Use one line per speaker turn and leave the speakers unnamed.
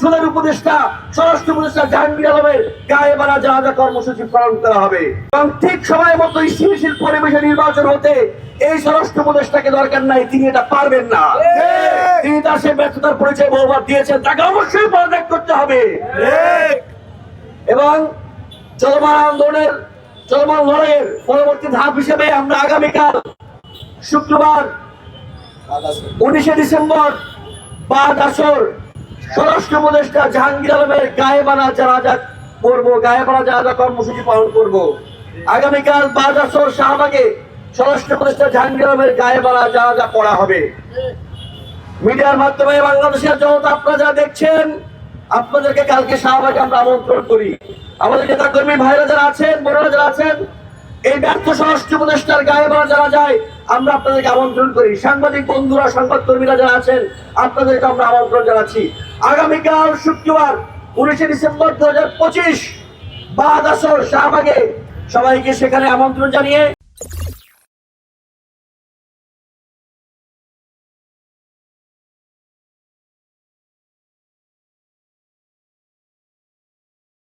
ফুলের উপদেষ্টা স্বরাষ্ট্র উপদেষ্টা জাহাঙ্গীর আলমের গায়ে মারা জানাজা কর্মসূচি পালন করা হবে এবং ঠিক সময় মতো স্থিতিশীল পরিবেশে নির্বাচন হতে এই স্বরাষ্ট্র উপদেষ্টাকে দরকার নাই, তিনি এটা পারবেন না। তিনি তার সেই ব্যর্থতার পরিচয় বহুবার দিয়েছেন, তাকে অবশ্যই পদত্যাগ করতে হবে। এবং চলমান আন্দোলনের চলমান লড়াইয়ের পরবর্তী ধাপ হিসেবে আমরা আগামীকাল শুক্রবার 19 ডিসেম্বর বাদ আসর স্বরাষ্ট্র উপদেষ্টা জাহাঙ্গীর আলমের গায়ে মারা জানাজা করবো, গায়ে মারা জানাজা কর্মসূচি পালন করব। আগামীকাল বাদ আসর শাহবাগে স্বরাষ্ট্র উপদেষ্টা জাহাঙ্গীর আলমের গায়ে মারা জানাজা পড়া হবে। মিডিয়ার মাধ্যমে বাংলাদেশের জনতা আপনারা যারা দেখছেন, আপনাদেরকে কালকে শাহবাগে আমরা আমন্ত্রণ করি। আমাদের নেতা কর্মী ভাইরা যারা আছেন, বোনেরা যারা আছেন, এই ব্যর্থ স্বরাষ্ট্র উপদেষ্টার গায়ে মারা যারা যায় আমরা আপনাদেরকে আমন্ত্রণ করি। সাংবাদিক বন্ধুরা, সংবাদ কর্মীরা যারা আছেন, আপনাদেরকে আমরা আমন্ত্রণ জানাচ্ছি। আগামীকাল শুক্রবার 19 ডিসেম্বর 2025 বাদ আসর শাহবাগে সবাইকে সেখানে আমন্ত্রণ জানিয়ে